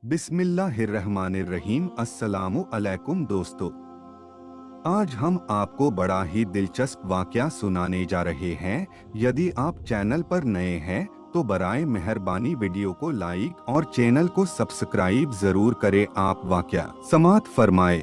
बिस्मिल्लाहिर्रहमानिर्रहीम। अस्सलामु अलैकुम दोस्तों, आज हम आपको बड़ा ही दिलचस्प वाकया सुनाने जा रहे हैं। यदि आप चैनल पर नए हैं तो बराए मेहरबानी वीडियो को लाइक और चैनल को सब्सक्राइब जरूर करें। आप वाकया समात फरमाए।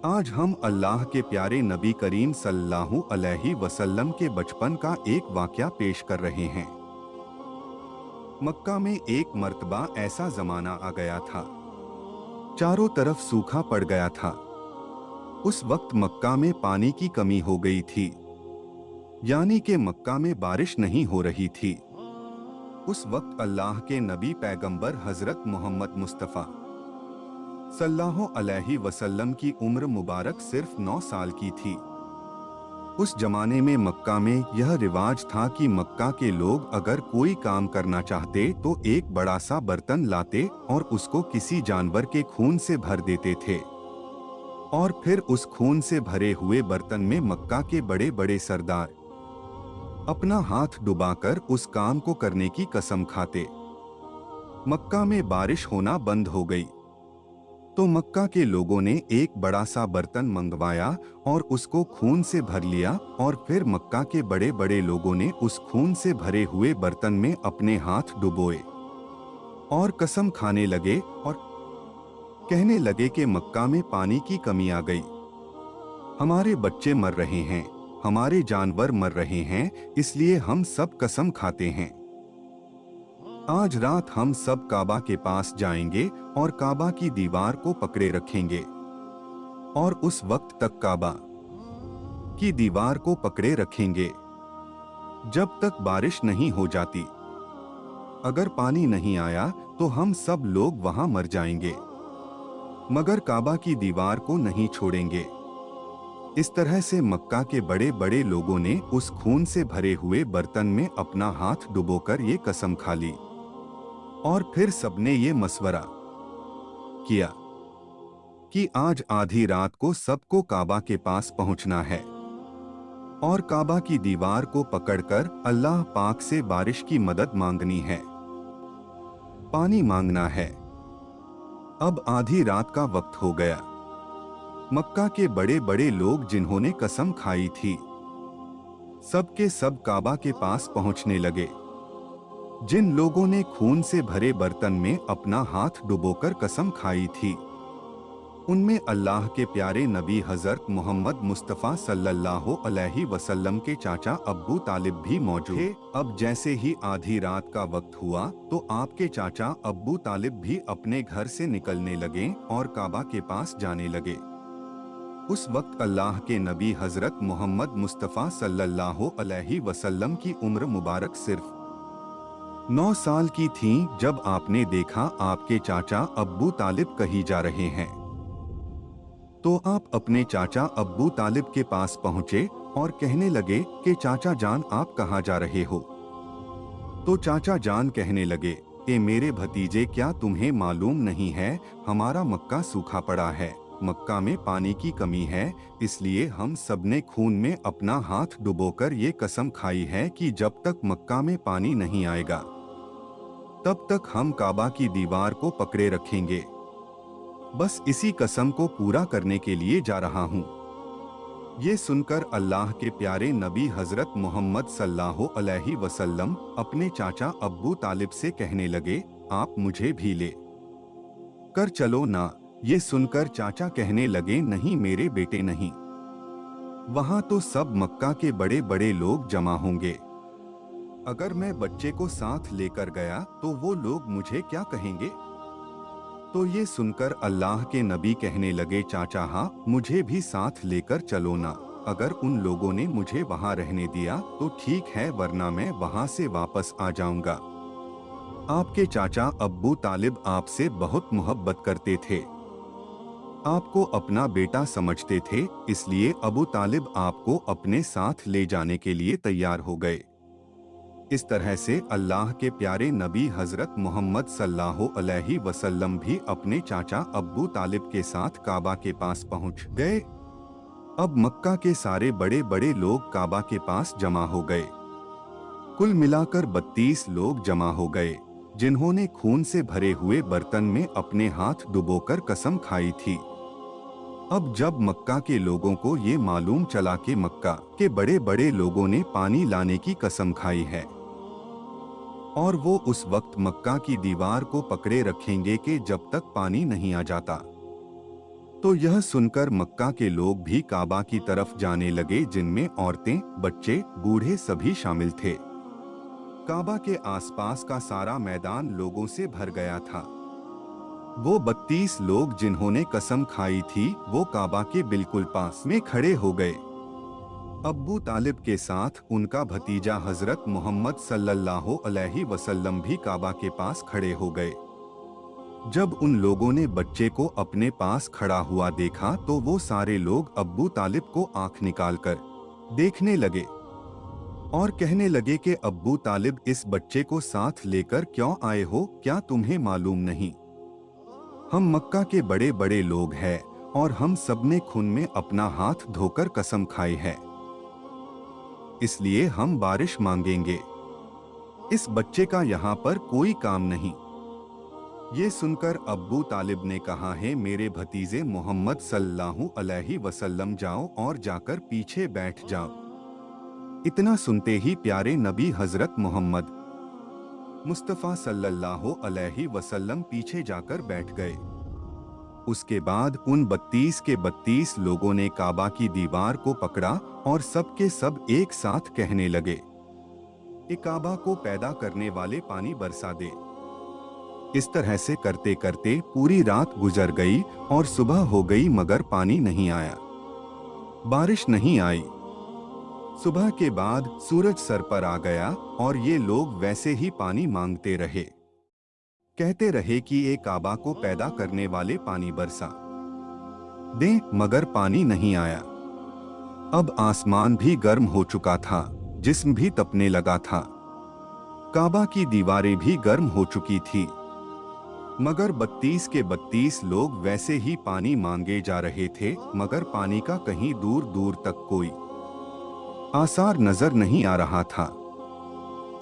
आज हम अल्लाह के प्यारे नबी करीम सल्लल्लाहु अलैहि वसल्लम के बचपन का एक वाकया पेश कर रहे हैं। मक्का में एक मर्तबा ऐसा जमाना आ गया था, चारों तरफ सूखा पड़ गया था। उस वक्त मक्का में पानी की कमी हो गई थी, यानी कि मक्का में बारिश नहीं हो रही थी। उस वक्त अल्लाह के नबी पैगंबर हजरत मोहम्मद मुस्तफ़ा सल्लल्लाहु अलैहि वसल्लम की उम्र मुबारक सिर्फ 9 साल की थी। उस जमाने में मक्का में यह रिवाज था कि मक्का के लोग अगर कोई काम करना चाहते तो एक बड़ा सा बर्तन लाते और उसको किसी जानवर के खून से भर देते थे, और फिर उस खून से भरे हुए बर्तन में मक्का के बड़े बड़े सरदार अपना हाथ डुबाकर उस काम को करने की कसम खाते। मक्का में बारिश होना बंद हो गई तो मक्का के लोगों ने एक बड़ा सा बर्तन मंगवाया और उसको खून से भर लिया, और फिर मक्का के बड़े बड़े लोगों ने उस खून से भरे हुए बर्तन में अपने हाथ डुबोए और कसम खाने लगे और कहने लगे कि मक्का में पानी की कमी आ गई, हमारे बच्चे मर रहे हैं, हमारे जानवर मर रहे हैं, इसलिए हम सब कसम खाते हैं आज रात हम सब काबा के पास जाएंगे और काबा की दीवार को पकड़े रखेंगे, और उस वक्त तक काबा की दीवार को पकड़े रखेंगे जब तक बारिश नहीं हो जाती। अगर पानी नहीं आया तो हम सब लोग वहां मर जाएंगे, मगर काबा की दीवार को नहीं छोड़ेंगे। इस तरह से मक्का के बड़े बड़े लोगों ने उस खून से भरे हुए बर्तन में अपना हाथ डुबोकर ये कसम खा ली, और फिर सबने ये मशवरा किया कि आज आधी रात को सबको काबा के पास पहुंचना है और काबा की दीवार को पकड़कर अल्लाह पाक से बारिश की मदद मांगनी है, पानी मांगना है। अब आधी रात का वक्त हो गया। मक्का के बड़े बड़े लोग जिन्होंने कसम खाई थी सब के सब काबा के पास पहुंचने लगे। जिन लोगों ने खून से भरे बर्तन में अपना हाथ डुबोकर कसम खाई थी उनमें अल्लाह के प्यारे नबी हजरत मोहम्मद मुस्तफ़ा सल्लल्लाहु अलैहि वसल्लम के चाचा अब्बू तालिब भी मौजूद थे। अब जैसे ही आधी रात का वक्त हुआ तो आपके चाचा अब्बू तालिब भी अपने घर से निकलने लगे और काबा के पास जाने लगे। उस वक्त अल्लाह के नबी हजरत मोहम्मद मुस्तफ़ा सल्लल्लाहु अलैहि वसल्लम की उम्र मुबारक सिर्फ 9 साल की थी जब आपने देखा आपके चाचा अब्बू तालिब कहीं जा रहे हैं। तो आप अपने चाचा अब्बू तालिब के पास पहुंचे और कहने लगे कि चाचा जान आप कहाँ जा रहे हो। तो चाचा जान कहने लगे कि मेरे भतीजे क्या तुम्हें मालूम नहीं है हमारा मक्का सूखा पड़ा है, मक्का में पानी की कमी है, इसलिए हम सबने खून में अपना हाथ डुबोकर ये कसम खाई है कि जब तक मक्का में पानी नहीं आएगा तब तक हम काबा की दीवार को पकड़े रखेंगे। बस इसी कसम को पूरा करने के लिए जा रहा हूँ। ये सुनकर अल्लाह के प्यारे नबी हजरत मोहम्मद सल्लल्लाहु अलैहि वसल्लम अपने चाचा अब्बू तालिब से कहने लगे आप मुझे भी ले कर चलो ना। ये सुनकर चाचा कहने लगे नहीं मेरे बेटे नहीं, वहां तो सब मक्का के बड़े बड़े लोग जमा होंगे, अगर मैं बच्चे को साथ लेकर गया तो वो लोग मुझे क्या कहेंगे। तो ये सुनकर अल्लाह के नबी कहने लगे चाचा हाँ मुझे भी साथ लेकर चलो ना, अगर उन लोगों ने मुझे वहाँ रहने दिया तो ठीक है, वरना मैं वहाँ से वापस आ जाऊंगा। आपके चाचा अब्बू तालिब आपसे बहुत मोहब्बत करते थे, आपको अपना बेटा समझते थे, इसलिए अबू तालिब आपको अपने साथ ले जाने के लिए तैयार हो गए। इस तरह से अल्लाह के प्यारे नबी हजरत मोहम्मद सल्लल्लाहु अलैहि वसल्लम भी अपने चाचा अब्बू तालिब के साथ काबा के पास पहुंच गए। अब मक्का के सारे बड़े बड़े लोग काबा के पास जमा हो गए। कुल मिलाकर 32 लोग जमा हो गए। जिन्होंने खून से भरे हुए बर्तन में अपने हाथ डुबोकर कसम खाई थी। अब जब मक्का के लोगों को ये मालूम चला कि मक्का के बड़े बड़े लोगों ने पानी लाने की कसम खाई है और वो उस वक्त मक्का की दीवार को पकड़े रखेंगे कि जब तक पानी नहीं आ जाता, तो यह सुनकर मक्का के लोग भी काबा की तरफ जाने लगे, जिनमें औरतें, बच्चे, बूढ़े सभी शामिल थे। काबा के आसपास का सारा मैदान लोगों से भर गया था। वो 32 लोग जिन्होंने कसम खाई थी, वो काबा के बिल्कुल पास में खड़े हो गए। अब्बू तालिब के साथ उनका भतीजा हजरत मोहम्मद सल्लल्लाहु अलैहि वसल्लम भी काबा के पास खड़े हो गए। जब उन लोगों ने बच्चे को अपने पास खड़ा हुआ देखा तो वो सारे लोग अब्बू तालिब को आंख निकालकर देखने लगे और कहने लगे कि अब्बू तालिब, इस बच्चे को साथ लेकर क्यों आए हो? क्या तुम्हें मालूम नहीं, हम मक्का के बड़े बड़े लोग हैं और हम सब ने खून में अपना हाथ धोकर कसम खाई है, इसलिए हम बारिश मांगेंगे। इस बच्चे का यहाँ पर कोई काम नहीं। ये सुनकर अब्बू तालिब ने कहा है, मेरे भतीजे मोहम्मद सल्लल्लाहु अलैहि वसल्लम, जाओ और जाकर पीछे बैठ जाओ। इतना सुनते ही प्यारे नबी हजरत मोहम्मद मुस्तफ़ा सल्लल्लाहु अलैहि वसल्लम पीछे जाकर बैठ गए। उसके बाद उन 32 के 32 लोगों ने काबा की दीवार को पकड़ा और सब के सब एक साथ कहने लगे, ए काबा को पैदा करने वाले, पानी बरसा दे। इस तरह से करते करते पूरी रात गुजर गई और सुबह हो गई, मगर पानी नहीं आया, बारिश नहीं आई। सुबह के बाद सूरज सर पर आ गया और ये लोग वैसे ही पानी मांगते रहे, कहते रहे कि ये काबा को पैदा करने वाले, पानी बरसा दे, मगर पानी नहीं आया। अब आसमान भी गर्म हो चुका था, जिस्म भी तपने लगा था, काबा की दीवारें भी गर्म हो चुकी थी, मगर 32 के 32 लोग वैसे ही पानी मांगे जा रहे थे, मगर पानी का कहीं दूर दूर तक कोई आसार नजर नहीं आ रहा था।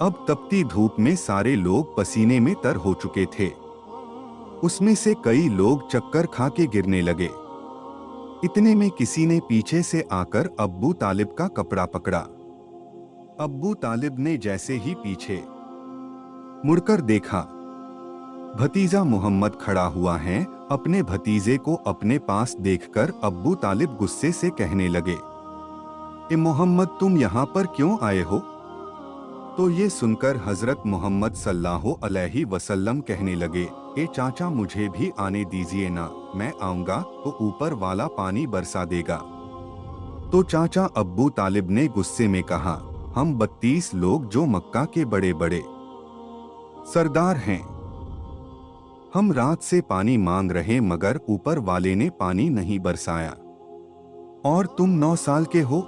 अब तपती धूप में सारे लोग पसीने में तर हो चुके थे। उसमें से कई लोग चक्कर खा के गिरने लगे। इतने में किसी ने पीछे से आकर अब्बू तालिब का कपड़ा पकड़ा। अब्बू तालिब ने जैसे ही पीछे मुड़कर देखा, भतीजा मोहम्मद खड़ा हुआ है। अपने भतीजे को अपने पास देखकर अब्बू तालिब गुस्से से कहने लगे, ए मोहम्मद, तुम यहाँ पर क्यों आए हो? तो ये सुनकर हजरत मोहम्मद सल्लल्लाहु अलैहि वसल्लम कहने लगे, ए चाचा, मुझे भी आने दीजिए ना, मैं आऊंगा तो ऊपर वाला पानी बरसा देगा। तो चाचा अब्बू तालिब ने गुस्से में कहा, हम 32 लोग जो मक्का के बड़े बड़े सरदार हैं, हम रात से पानी मांग रहे, मगर ऊपर वाले ने पानी नहीं बरसाया, और तुम 9 साल के हो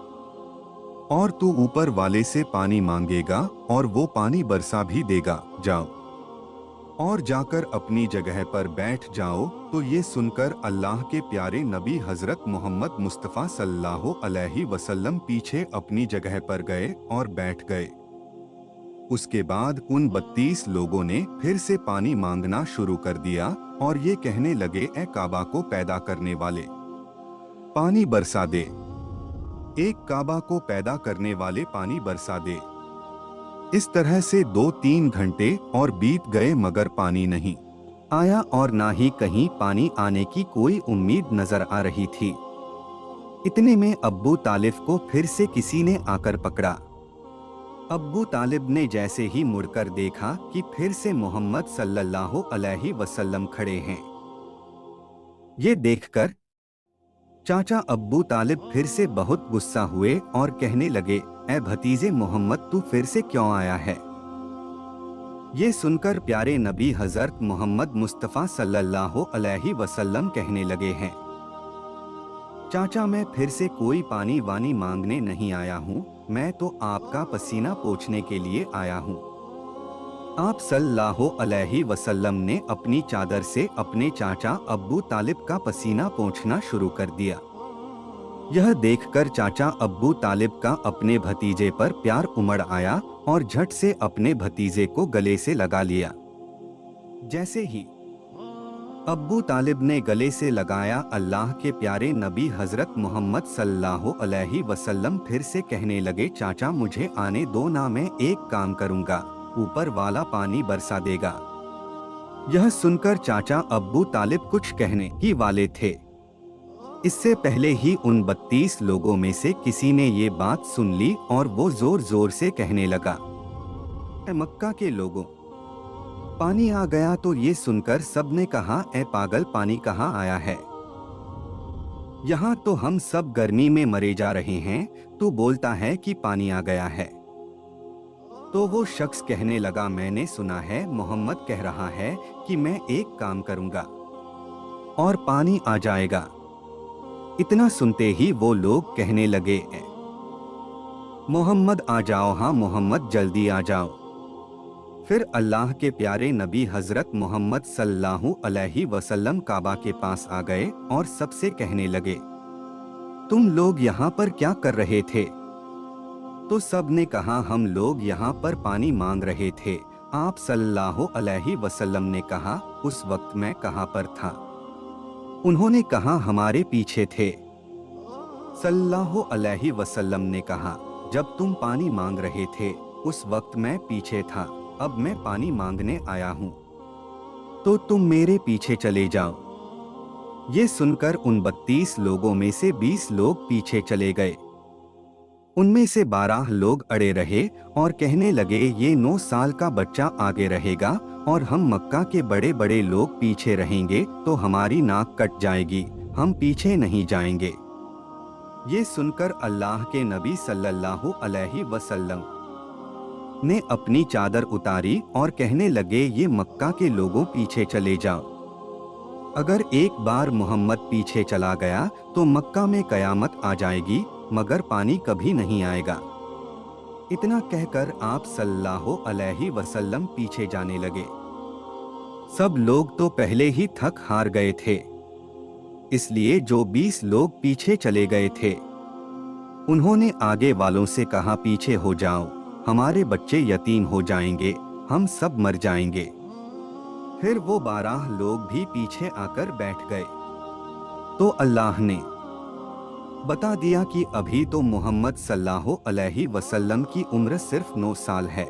और तू ऊपर वाले से पानी मांगेगा और वो पानी बरसा भी देगा। जाओ और जाकर अपनी जगह पर बैठ जाओ। तो ये सुनकर अल्लाह के प्यारे नबी हजरत मोहम्मद मुस्तफ़ा सल्लल्लाहु अलैहि वसल्लम पीछे अपनी जगह पर गए और बैठ गए। उसके बाद उन 32 लोगों ने फिर से पानी मांगना शुरू कर दिया और ये कहने लगे, ए काबा को पैदा करने वाले, पानी बरसा दे। एक काबा को पैदा करने वाले, पानी बरसा दे। इस तरह से 2-3 घंटे और बीत गए, मगर पानी नहीं आया और ना ही कहीं पानी आने की कोई उम्मीद नजर आ रही थी। इतने में अब्बू तालिब को फिर से किसी ने आकर पकड़ा। अब्बू तालिब ने जैसे ही मुड़कर देखा कि फिर से मोहम्मद सल्लल्लाहु अलैहि वसल्लम खड़े हैं। ये देखकर चाचा अब्बू तालिब फिर से बहुत गुस्सा हुए और कहने लगे, ए भतीजे मोहम्मद, तू फिर से क्यों आया है? ये सुनकर प्यारे नबी हजरत मोहम्मद मुस्तफ़ा सल्लल्लाहु अलैहि वसल्लम कहने लगे हैं, चाचा, मैं फिर से कोई पानी वानी मांगने नहीं आया हूँ, मैं तो आपका पसीना पोंछने के लिए आया हूँ। आप सल्लल्लाहु अलैहि वसल्लम ने अपनी चादर से अपने चाचा अब्बू तालिब का पसीना पोंछना शुरू कर दिया। यह देखकर चाचा अब्बू तालिब का अपने भतीजे पर प्यार उमड़ आया और झट से अपने भतीजे को गले से लगा लिया। जैसे ही अब्बू तालिब ने गले से लगाया, अल्लाह के प्यारे नबी हजरत मोहम्मद सल्लल्लाहु अलैहि वसल्लम फिर से कहने लगे, चाचा मुझे आने दो ना, मैं एक काम करूंगा, ऊपर वाला पानी बरसा देगा। यह सुनकर चाचा अब्बू तालिब कुछ कहने ही वाले थे, इससे पहले ही उन 32 लोगों में से किसी ने ये बात सुन ली और वो जोर जोर से कहने लगा, ए मक्का के लोगों, पानी आ गया। तो ये सुनकर सबने कहा, ए पागल, पानी कहाँ आया है? यहाँ तो हम सब गर्मी में मरे जा रहे हैं, तू बोलता है कि पानी आ गया है। तो वो शख्स कहने लगा, मैंने सुना है मोहम्मद कह रहा है कि मैं एक काम करूंगा और पानी आ जाएगा। इतना सुनते ही वो लोग कहने लगे, मोहम्मद आ जाओ, हाँ मोहम्मद जल्दी आ जाओ। फिर अल्लाह के प्यारे नबी हजरत मोहम्मद सल्लल्लाहु अलैहि वसल्लम काबा के पास आ गए और सबसे कहने लगे, तुम लोग यहाँ पर क्या कर रहे थे? तो सब ने कहा, हम लोग यहाँ पर पानी मांग रहे थे। आप सल्लल्लाहु अलैहि वसल्लम ने कहा, उस वक्त मैं कहाँ पर था? उन्होंने कहा, हमारे पीछे थे। सल्लल्लाहु अलैहि वसल्लम ने कहा, जब तुम पानी मांग रहे थे उस वक्त मैं पीछे था, अब मैं पानी मांगने आया हूँ, तो तुम मेरे पीछे चले जाओ। ये सुनकर उन 32 लोगों में से 20 लोग पीछे चले गए। उनमें से 12 लोग अड़े रहे और कहने लगे, ये 9 साल का बच्चा आगे रहेगा और हम मक्का के बड़े बड़े लोग पीछे रहेंगे तो हमारी नाक कट जाएगी, हम पीछे नहीं जाएंगे। ये सुनकर अल्लाह के नबी सल्लल्लाहु अलैहि वसल्लम ने अपनी चादर उतारी और कहने लगे, ये मक्का के लोगों पीछे चले जाओ। अगर एक बार मोहम्मद पीछे चला गया तो मक्का में कयामत आ जाएगी, मगर पानी कभी नहीं आएगा। इतना कहकर आप सल्लल्लाहु अलैहि वसल्लम पीछे जाने लगे। सब लोग तो पहले ही थक हार गए थे, इसलिए जो 20 लोग पीछे चले गए थे उन्होंने आगे वालों से कहा, पीछे हो जाओ, हमारे बच्चे यतीम हो जाएंगे, हम सब मर जाएंगे। फिर वो 12 लोग भी पीछे आकर बैठ गए। तो अल्लाह ने बता दिया कि अभी तो मोहम्मद सल्लल्लाहु अलैहि वसल्लम की उम्र सिर्फ 9 साल है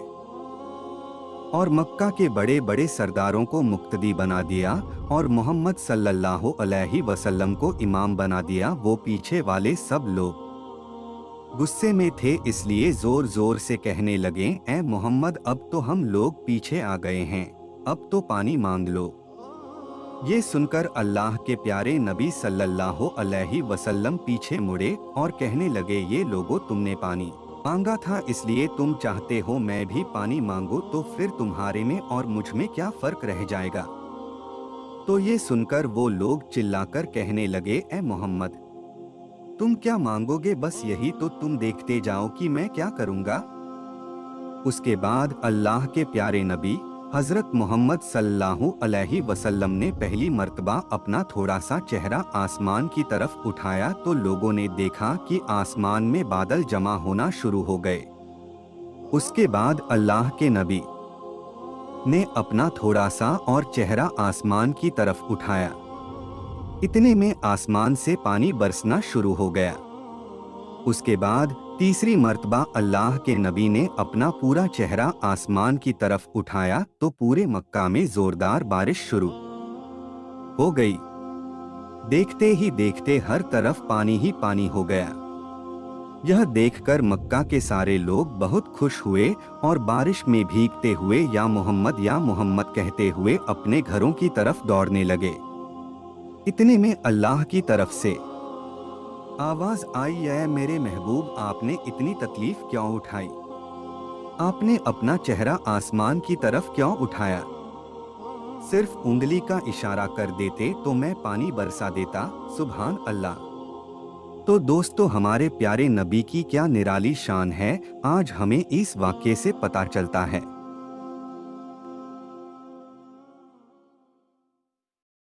और मक्का के बड़े बड़े सरदारों को मुक्तदी बना दिया और मोहम्मद सल्लल्लाहु अलैहि वसल्लम को इमाम बना दिया। वो पीछे वाले सब लोग गुस्से में थे, इसलिए जोर जोर से कहने लगे, ए मोहम्मद, अब तो हम लोग पीछे आ गए हैं, अब तो पानी मांग लो। ये सुनकर अल्लाह के प्यारे नबी सल्लल्लाहु अलैहि वसल्लम पीछे मुड़े और कहने लगे, ये लोगों, तुमने पानी मांगा था इसलिए तुम चाहते हो मैं भी पानी मांगू, तो फिर तुम्हारे में और मुझ में क्या फर्क रह जाएगा? तो ये सुनकर वो लोग चिल्लाकर कहने लगे, ए मोहम्मद, तुम क्या मांगोगे? बस यही तो तुम देखते जाओ कि मैं क्या करूंगा। उसके बाद अल्लाह के प्यारे नबी हजरत मोहम्मद सल्लल्लाहु अलैहि वसल्लम ने पहली मर्तबा अपना थोड़ा सा चेहरा आसमान की तरफ उठाया तो लोगों ने देखा कि आसमान में बादल जमा होना शुरू हो गए। उसके बाद अल्लाह के नबी ने अपना थोड़ा सा और चेहरा आसमान की तरफ उठाया। इतने में आसमान से पानी बरसना शुरू हो गया। उसके बाद तीसरी मर्तबा अल्लाह के नबी ने अपना पूरा चेहरा आसमान की तरफ उठाया तो पूरे मक्का में जोरदार बारिश शुरू हो गई। देखते ही देखते हर तरफ पानी ही पानी हो गया। यह देखकर मक्का के सारे लोग बहुत खुश हुए और बारिश में भीगते हुए या मोहम्मद कहते हुए अपने घरों की तरफ दौड़ने लगे। इतने में अल्लाह की तरफ से आवाज आई, है मेरे महबूब, आपने इतनी तकलीफ क्यों उठाई? आपने अपना चेहरा आसमान की तरफ क्यों उठाया? सिर्फ उंगली का इशारा कर देते तो मैं पानी बरसा देता। सुभान अल्लाह। तो दोस्तों, हमारे प्यारे नबी की क्या निराली शान है, आज हमें इस वाक़ये से पता चलता है।